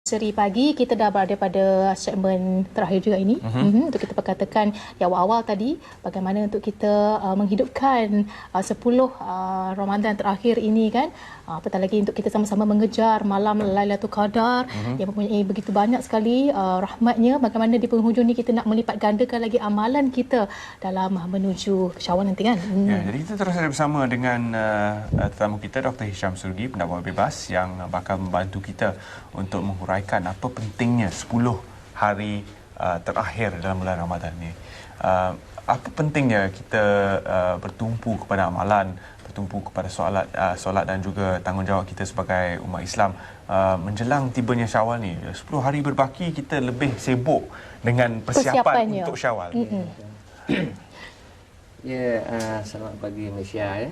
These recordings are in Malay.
Seri pagi kita dah berada pada segmen terakhir juga ini. Untuk kita perkatakan di awal-awal tadi bagaimana untuk kita menghidupkan 10 Ramadan terakhir ini kan. Apatah lagi untuk kita sama-sama mengejar malam Lailatul Qadar yang mempunyai begitu banyak sekali rahmatnya. Bagaimana di penghujung ni kita nak melipat gandakan lagi amalan kita dalam menuju Syawal nanti kan. Ya, jadi kita terus ada bersama dengan tetamu kita Dr. Hisham Surgi, pendakwa bebas yang bakal membantu kita untuk menguraikan apa pentingnya 10 hari terakhir dalam bulan Ramadan ni. Apa pentingnya kita bertumpu kepada amalan, bertumpu kepada solat dan juga tanggungjawab kita sebagai umat Islam menjelang tibanya Syawal ni. 10 hari berbaki kita lebih sibuk dengan persiapan untuk Syawal. Ya, selamat pagi Malaysia ya.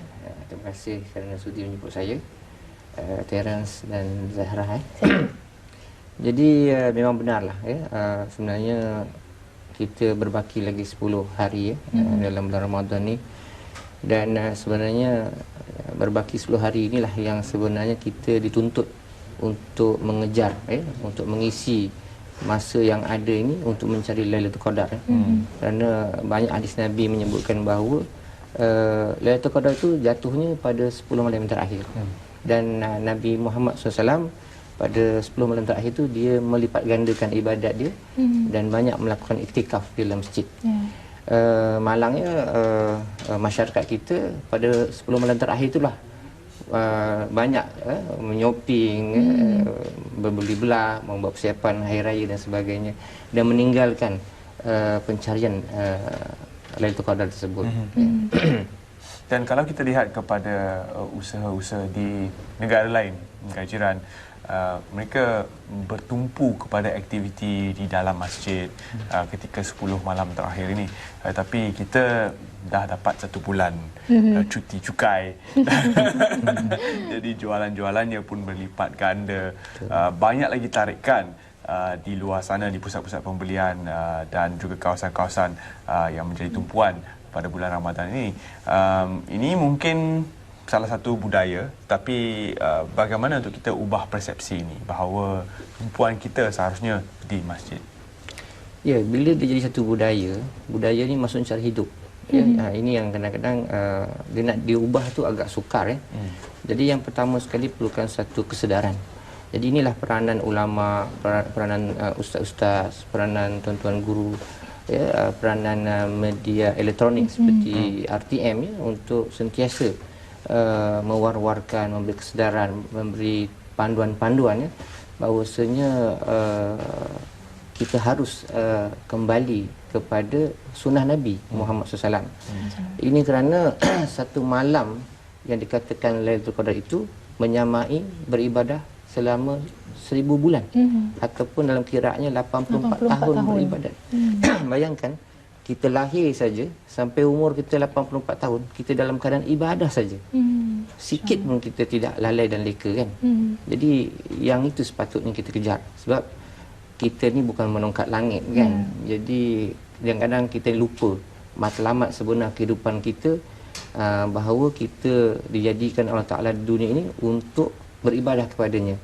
Terima kasih kerana sudi menjemput saya, Terence dan Zahra. Jadi memang benarlah ya. Sebenarnya kita berbaki lagi 10 hari ya dalam bulan Ramadan ni. Dan sebenarnya berbaki 10 hari inilah yang sebenarnya kita dituntut untuk mengejar ya, untuk mengisi masa yang ada ini untuk mencari Lailatul Qadar kerana banyak hadis Nabi menyebutkan bahawa Lailatul Qadar itu jatuhnya pada 10 malam yang terakhir dan Nabi Muhammad SAW pada 10 malam terakhir itu dia melipat gandakan ibadat dia dan banyak melakukan iktikaf di dalam masjid. Malangnya masyarakat kita pada 10 malam terakhir itulah banyak menyoping, berbeli belah, membuat persiapan hari raya dan sebagainya dan meninggalkan pencarian Lailatul Qadar tersebut. Dan kalau kita lihat kepada usaha-usaha di negara lain, negara jiran, mereka bertumpu kepada aktiviti di dalam masjid ketika 10 malam terakhir ini. Tapi kita dah dapat 1 bulan cuti cukai. Jadi jualan-jualannya pun berlipat ganda. Banyak lagi tarikan di luar sana, di pusat-pusat pembelian dan juga kawasan-kawasan yang menjadi tumpuan pada bulan Ramadan ini. Ini mungkin salah satu budaya, tapi bagaimana untuk kita ubah persepsi ini bahawa tumpuan kita seharusnya di masjid? Ya, bila dia jadi satu budaya ni maksudnya cara hidup. Ya, ini yang kadang-kadang dia nak diubah tu agak sukar ya. Jadi yang pertama sekali perlukan satu kesedaran. Jadi inilah peranan ulama, peranan ustaz-ustaz, peranan tuan-tuan guru, ya, peranan media elektronik seperti RTM ya, untuk sentiasa mewar-warkan, memberi kesedaran, memberi panduan-panduan ya, bahawasanya kita harus kembali kepada sunnah Nabi Muhammad SAW. Ini kerana satu malam yang dikatakan Lailatul Qadar itu menyamai beribadah selama 1000 bulan ataupun dalam kiraatnya 84 tahun beribadat. Bayangkan kita lahir saja sampai umur kita 84 tahun kita dalam keadaan ibadah saja. Sikit pun kita tidak lalai dan leka kan. Jadi yang itu sepatutnya kita kejar sebab kita ni bukan menongkat langit kan. Jadi kadang-kadang kita lupa matlamat sebenar kehidupan kita, bahawa kita dijadikan Allah Ta'ala di dunia ini untuk beribadah kepadanya,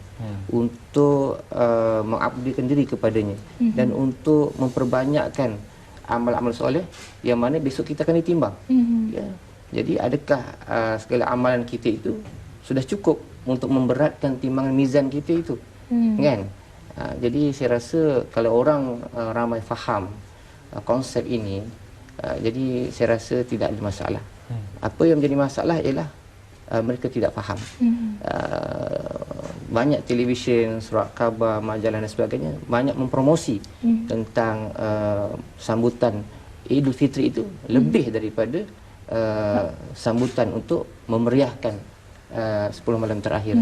untuk mengabdikan diri kepadanya dan untuk memperbanyakkan amal-amal soleh yang mana besok kita akan ditimbang. Ya. Jadi adakah segala amalan kita itu sudah cukup untuk memberatkan timbangan mizan kita itu? Kan? Jadi saya rasa kalau orang ramai faham konsep ini, jadi saya rasa tidak ada masalah. Apa yang menjadi masalah ialah mereka tidak faham. Banyak televisyen, surat khabar, majalah dan sebagainya banyak mempromosi tentang sambutan Idul Fitri itu lebih daripada sambutan untuk memeriahkan 10 malam terakhir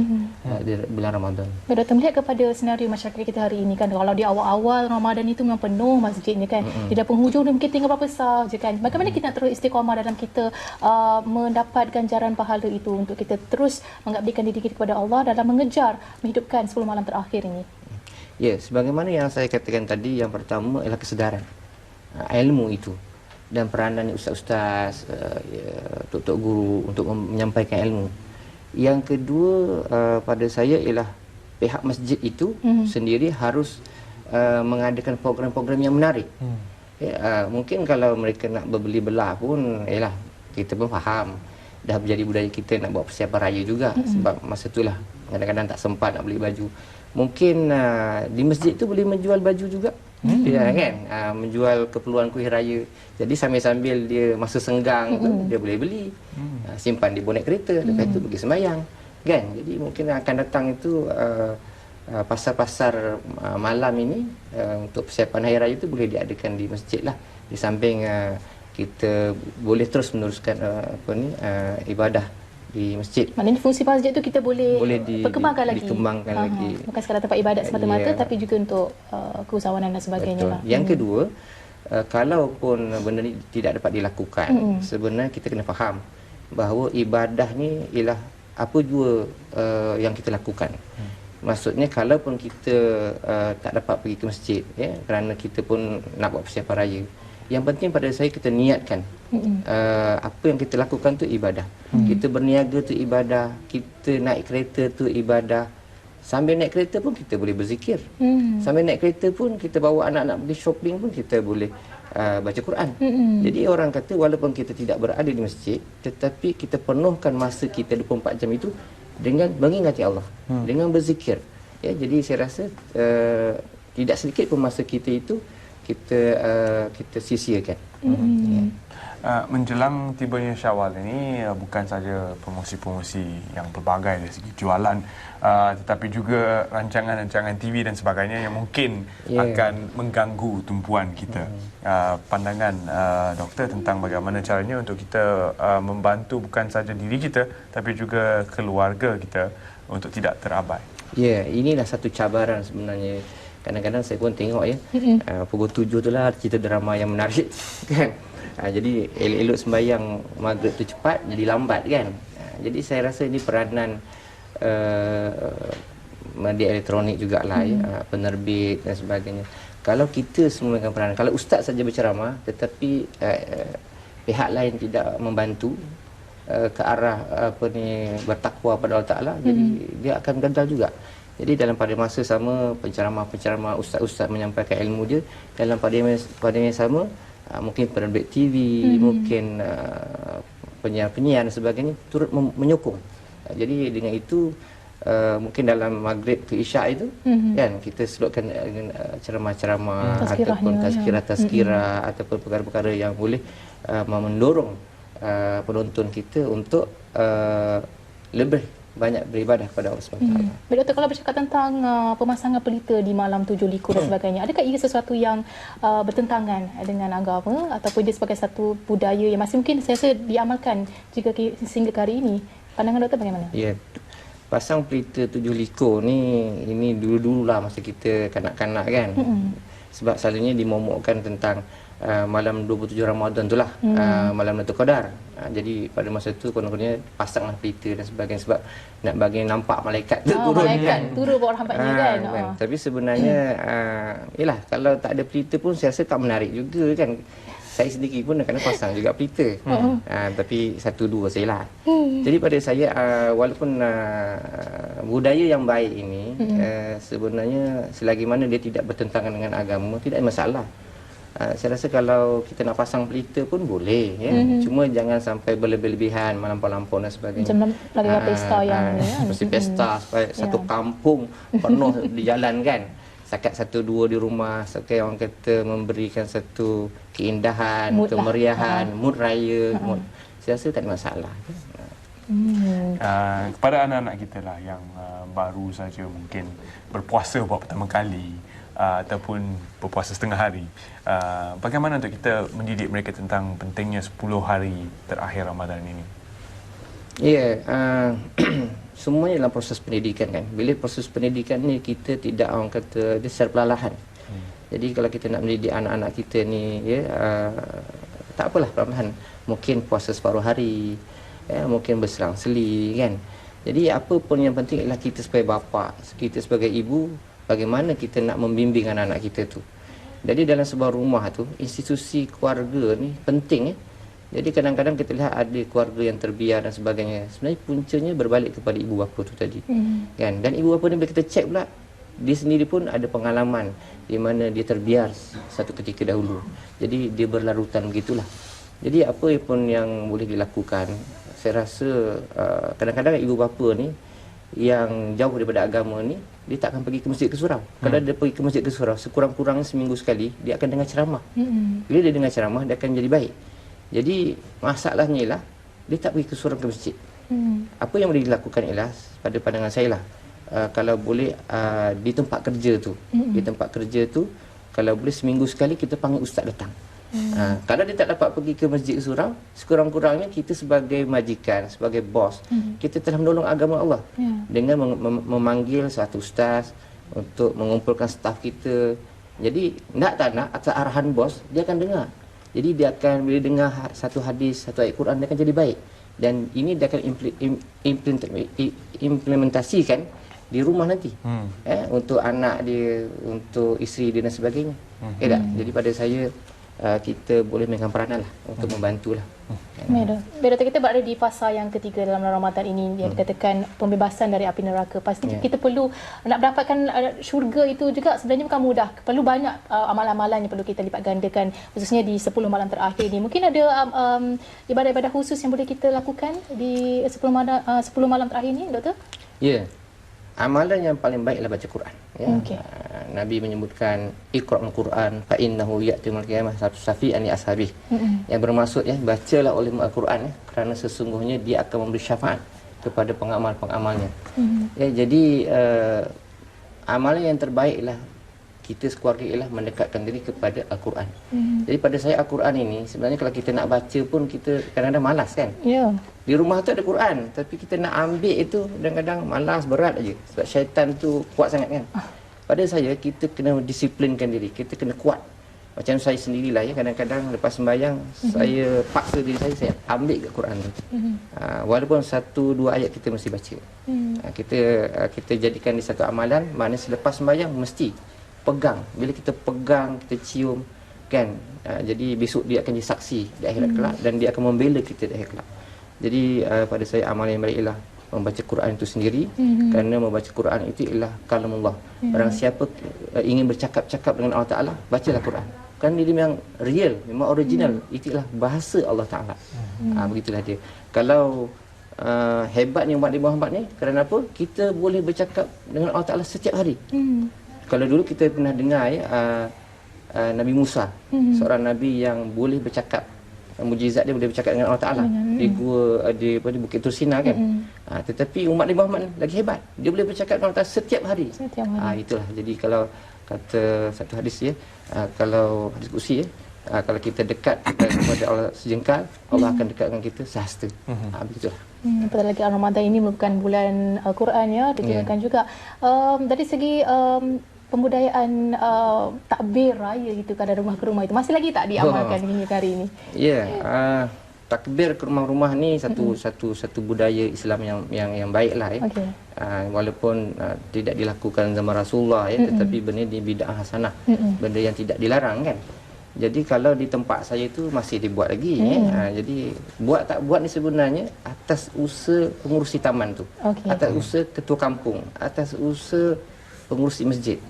di bulan Ramadan. Doktor, melihat kepada senario masyarakat kita hari ini kan, kalau di awal-awal Ramadan itu memang penuh masjidnya kan, di dah penghujung dia mungkin tinggal berapa sah je kan. Bagaimana kita nak terus istiqamah dalam kita mendapat ganjaran pahala itu untuk kita terus mengabdikan diri kita kepada Allah dalam mengejar menghidupkan 10 malam terakhir ini? Ya, sebagaimana yang saya katakan tadi, yang pertama ialah kesedaran, ilmu itu dan peranan ustaz-ustaz, tok-tok guru untuk menyampaikan ilmu. Yang kedua pada saya ialah pihak masjid itu sendiri harus mengadakan program-program yang menarik. Mungkin kalau mereka nak berbeli belah pun, kita pun faham. Dah menjadi budaya kita nak buat persiapan raya juga. Sebab masa itulah kadang-kadang tak sempat nak beli baju. Mungkin di masjid tu boleh menjual baju juga. Kan? Menjual keperluan kuih raya. Jadi sambil-sambil dia masa senggang tu, dia boleh beli. Simpan di bonet kereta, lepas tu pergi sembahyang. Kan? Jadi mungkin akan datang itu pasar-pasar malam ini untuk persiapan hari raya itu boleh diadakan di masjid lah. Di samping kita boleh terus meneruskan ibadah di masjid. Maknanya fungsi masjid tu kita boleh perkembangkan lagi. Dikembangkan lagi. Bukan sekadar tempat ibadat semata-mata, tapi juga untuk keusahawanan dan sebagainya. Betul. Yang kedua, kalaupun benda ni tidak dapat dilakukan, sebenarnya kita kena faham bahawa ibadah ni ialah apa jua yang kita lakukan. Maksudnya kalaupun kita tak dapat pergi ke masjid, kerana kita pun nak buat persiapan raya, yang penting pada saya kita niatkan apa yang kita lakukan tu ibadah. Kita berniaga tu ibadah, kita naik kereta tu ibadah. Sambil naik kereta pun kita boleh berzikir. Sambil naik kereta pun kita bawa anak-anak pergi shopping pun kita boleh baca Quran. Jadi orang kata walaupun kita tidak berada di masjid, tetapi kita penuhkan masa kita 24 jam itu dengan mengingati Allah, dengan berzikir. Jadi saya rasa tidak sedikit pun masa kita itu kita sia-siakan. Menjelang tibanya Syawal ini bukan saja promosi-promosi yang pelbagai dari segi jualan, tetapi juga rancangan-rancangan TV dan sebagainya yang mungkin akan mengganggu tumpuan kita. Pandangan doktor tentang bagaimana caranya untuk kita membantu bukan saja diri kita tapi juga keluarga kita untuk tidak terabai. Inilah satu cabaran sebenarnya. Kadang-kadang saya pun tengok pukul 7 tu lah cerita drama yang menarik kan. Jadi elok-elok sembahyang maghrib tu cepat jadi lambat kan. Jadi saya rasa ini peranan media elektronik jugalah penerbit dan sebagainya. Kalau kita semua memegang peranan, kalau ustaz saja berceramah tetapi pihak lain tidak membantu ke arah bertakwa pada Allah Taala, jadi dia akan gagal juga. Jadi dalam pada masa sama penceramah-penceramah ustaz-ustaz menyampaikan ilmu dia, dalam pada yang sama mungkin penerbit TV, mungkin penyiar-penyiar dan sebagainya turut menyokong. Jadi dengan itu mungkin dalam maghrib ke isyak itu kan kita selutkan ceramah-ceramah ataupun tazkirah ataupun perkara-perkara yang boleh mendorong penonton kita untuk lebih banyak beribadah kepada Allah SWT. Doktor, kalau bercakap tentang pemasangan pelita di malam 7 likur dan sebagainya, adakah ia sesuatu yang bertentangan dengan agama ataupun dia sebagai satu budaya yang masih mungkin saya rasa diamalkan jika sehingga ke hari ini? Pandangan doktor bagaimana? Pasang pelita 7 likur ni, ini dulu-dululah masa kita kanak-kanak kan. Sebab selalunya dimomokkan tentang malam 27 Ramadan tu lah, malam Lailatul Qadar. Jadi pada masa tu kononnya pasanglah pelita dan sebagainya sebab nak bagi nampak malaikat tu turun kan. Turun bawah rahmatnya kan. Tapi sebenarnya kalau tak ada pelita pun saya rasa tak menarik juga kan. Saya sendiri pun nak kena pasang juga pelita. Tapi satu dua sajalah. Jadi pada saya walaupun budaya yang baik ini sebenarnya selagi mana dia tidak bertentangan dengan agama tidak ada masalah. Saya rasa kalau kita nak pasang pelita pun boleh cuma jangan sampai berlebih-lebihan melampau-lampau dan sebagainya. Macam lagi pesta yang mesti pesta supaya satu kampung penuh di jalan kan. Setakat satu dua di rumah, sebagai orang kata memberikan satu keindahan, mood kemeriahan, mood raya, mood. Saya rasa tak ada masalah. Kepada anak-anak kita lah yang baru saja mungkin berpuasa buat pertama kali ataupun berpuasa setengah hari, bagaimana untuk kita mendidik mereka tentang pentingnya 10 hari terakhir Ramadan ini? Semuanya dalam proses pendidikan kan. Bila proses pendidikan ni kita tidak orang kata dia secara perlahan. Jadi kalau kita nak mendidik anak-anak kita ni tak apalah perlahan. Mungkin puasa separuh hari, mungkin berselang-seli kan. Jadi apa pun yang penting ialah kita sebagai bapa, kita sebagai ibu, bagaimana kita nak membimbing anak-anak kita tu. Jadi dalam sebuah rumah tu, institusi keluarga ni penting Jadi kadang-kadang kita lihat ada keluarga yang terbiar dan sebagainya. Sebenarnya puncanya berbalik kepada ibu bapa tu tadi. Kan? Dan ibu bapa ni bila kita cek pula, dia sendiri pun ada pengalaman di mana dia terbiar satu ketika dahulu. Jadi dia berlarutan begitulah. Jadi apa pun yang boleh dilakukan, saya rasa kadang-kadang ibu bapa ni yang jauh daripada agama ni, dia tak akan pergi ke masjid ke surau. Kalau dia pergi ke masjid ke surau, sekurang-kurangnya seminggu sekali, dia akan dengar ceramah. Bila dia dengar ceramah, dia akan jadi baik. Jadi masalahnya ialah dia tak pergi ke surau ke masjid. Apa yang boleh dilakukan ialah pada pandangan saya lah, kalau boleh di tempat kerja tu, di tempat kerja tu kalau boleh seminggu sekali kita panggil ustaz datang. Kalau dia tak dapat pergi ke masjid ke surau, sekurang-kurangnya kita sebagai majikan, sebagai bos, kita telah menolong agama Allah dengan memanggil satu ustaz untuk mengumpulkan staf kita. Jadi nak tak nak, atas arahan bos, dia akan dengar. Jadi dia akan bila dengar satu hadis, satu ayat Quran, dia akan jadi baik. Dan ini dia akan implementasikan di rumah nanti. Untuk anak dia, untuk isteri dia dan sebagainya. Tak? Jadi pada saya kita boleh mainkan peranan lah untuk membantulah. Doktor, kita berada di fasa yang ketiga dalam Ramadan ini yang dikatakan pembebasan dari api neraka. Pasti kita perlu nak mendapatkan syurga itu juga sebenarnya bukan mudah. Perlu banyak amalan-amalan yang perlu kita lipat gandakan, khususnya di 10 malam terakhir ini. Mungkin ada ibadah-ibadah khusus yang boleh kita lakukan di 10 malam terakhir ini, Doktor? Ya. Amalan yang paling baik adalah baca Quran. Nabi menyebutkan Iqra'ul Quran fa innahu ya'ti yaumil qiyamah syafi'an li ashabihi. Yang bermaksud bacalah oleh Al-Quran kerana sesungguhnya dia akan memberi syafaat kepada pengamal-pengamalnya. Jadi amalan yang terbaiklah kita sekeluarga ialah mendekatkan diri kepada Al-Quran. Jadi pada saya Al-Quran ini sebenarnya kalau kita nak baca pun kita kadang-kadang malas kan. Di rumah tu ada Quran, tapi kita nak ambil itu kadang-kadang malas, berat aja. Sebab syaitan tu kuat sangat kan. Pada saya kita kena disiplinkan diri, kita kena kuat. Macam saya sendirilah kadang-kadang lepas sembahyang saya paksa diri saya ambil ke Quran tu. Walaupun 1-2 ayat kita mesti baca. Kita jadikan di satu amalan, mana selepas sembahyang mesti pegang. Bila kita pegang, kita cium kan. Jadi besok dia akan jadi saksi di akhirat kelak dan dia akan membela kita di akhirat kelak. Jadi pada saya amalan yang baik ialah membaca Quran itu sendiri, kerana membaca Quran itu ialah kalamullah. Barang siapa ingin bercakap-cakap dengan Allah Ta'ala, bacalah Quran. Kerana dia memang real, memang original. Itu ialah bahasa Allah Ta'ala. Begitulah dia. Kalau hebatnya umat Nabi Muhammad ni, kerana apa? Kita boleh bercakap dengan Allah Ta'ala setiap hari. Kalau dulu kita pernah dengar Nabi Musa, seorang Nabi yang boleh bercakap, mujizat dia boleh bercakap dengan Allah Ta'ala di gua di Bukit Tursina kan. Tetapi umat Nabi Muhammad lagi hebat, dia boleh bercakap dengan Allah Ta'ala setiap hari. Itulah. Jadi kalau kata satu hadis kalau hadis kursi kalau kita dekat kepada Allah sejengkal, Allah akan dekat dengan kita sehasta. Begitulah. Apatah lagi Ramadan ini merupakan bulan Al-Quran digunakan juga. Dari segi pembudayaan takbir raya itu kada rumah ke rumah itu masih lagi tak diamalkan hingga hari ini? Takbir ke rumah-rumah ni satu budaya Islam yang baiklah walaupun tidak dilakukan zaman Rasulullah tetapi benda ni bid'ah hasanah, benda yang tidak dilarang kan. Jadi kalau di tempat saya itu masih dibuat lagi jadi buat tak buat ni sebenarnya atas usaha pengurusi taman tu, atas usaha ketua kampung, atas usaha pengurusi masjid.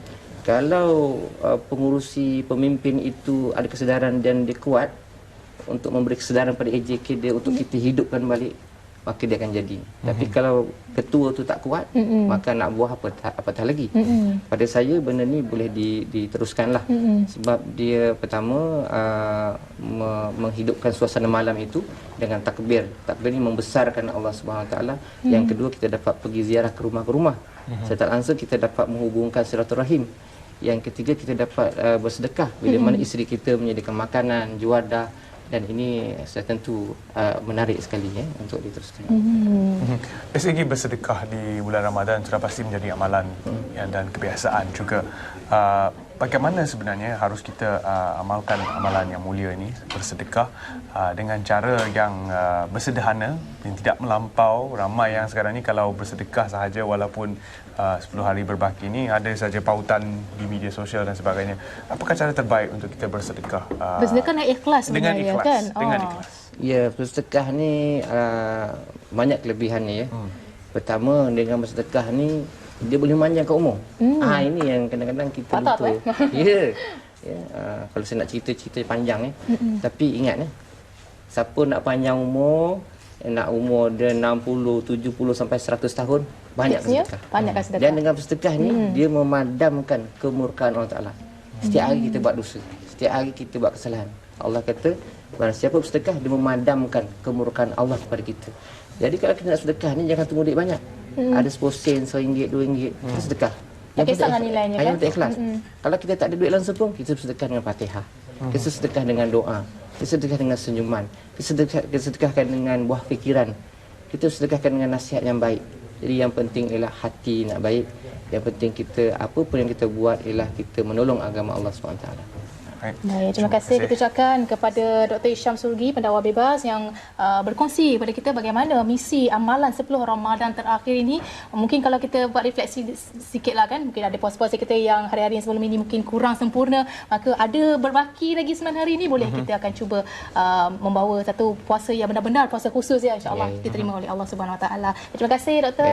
Kalau pengurusi pemimpin itu ada kesedaran dan dia kuat untuk memberi kesedaran pada AJK dia untuk kita hidupkan balik, maka dia akan jadi. Tapi kalau ketua tu tak kuat, maka nak buah apatah lagi. Pada saya benda ni boleh diteruskanlah. Sebab dia pertama menghidupkan suasana malam itu dengan takbir. Takbir ni membesarkan Allah Subhanahu Wa Taala. Yang kedua, kita dapat pergi ziarah ke rumah-rumah. Secara tak langsung kita dapat menghubungkan silaturahim. Yang ketiga, kita dapat bersedekah bila mana isteri kita menyediakan makanan, juadah. Dan ini sudah tentu menarik sekali untuk diteruskan. Dari segi bersedekah di bulan Ramadan sudah pasti menjadi amalan dan kebiasaan juga. Bagaimana sebenarnya harus kita amalkan amalan yang mulia ini, bersedekah dengan cara yang bersederhana yang tidak melampau. Ramai yang sekarang ni kalau bersedekah sahaja walaupun 10 hari berbaki ini ada saja pautan di media sosial dan sebagainya. Apakah cara terbaik untuk kita bersedekah? Bersedekah dengan ikhlas sebenarnya, dengan ikhlas, kan? Dengan ikhlas. Ya, bersedekah ni banyak kelebihannya ya. Pertama, dengan bersedekah ni dia boleh memanjangkan umur. Ini yang kadang-kadang kita Patut, lupa. Ya. Ya, kalau saya nak cerita panjang tapi ingat siapa nak panjang umur, nak umur dia 60, 70 sampai 100 tahun, banyak sedekah. Banyakkan sedekah. Dan dengan bersedekah ni dia memadamkan kemurkaan Allah Taala. Setiap hari kita buat dosa, setiap hari kita buat kesalahan. Allah kata, barang siapa bersedekah dia memadamkan kemurkaan Allah kepada kita. Jadi kalau kita nak sedekah ni jangan tunggu duit banyak. Ada 10 sen, RM1, RM2, kita sedekah. Tak kisahlah nilainya kan. Yang penting ikhlas. Kalau kita tak ada duit langsung pun, kita bersedekah dengan Fatihah. Kita sedekah dengan doa. Kita sedekah dengan senyuman. Kita sedekahkan dengan buah fikiran. Kita sedekahkan dengan nasihat yang baik. Jadi yang penting ialah hati nak baik. Yang penting kita, apa pun yang kita buat ialah kita menolong agama Allah SWT. Baik, terima kasih kita ucapkan kepada Dr. Isham Surgi, pendakwa bebas yang berkongsi kepada kita bagaimana misi amalan 10 Ramadan terakhir ini. Mungkin kalau kita buat refleksi sikitlah kan, mungkin ada puasa-puasa kita yang hari-hari sebelum ini mungkin kurang sempurna, maka ada berbaki lagi 9 hari ini, boleh kita akan cuba membawa satu puasa yang benar-benar puasa khusus ya, insya-Allah diterima oleh Allah Subhanahu Wa Taala. Terima kasih Dr.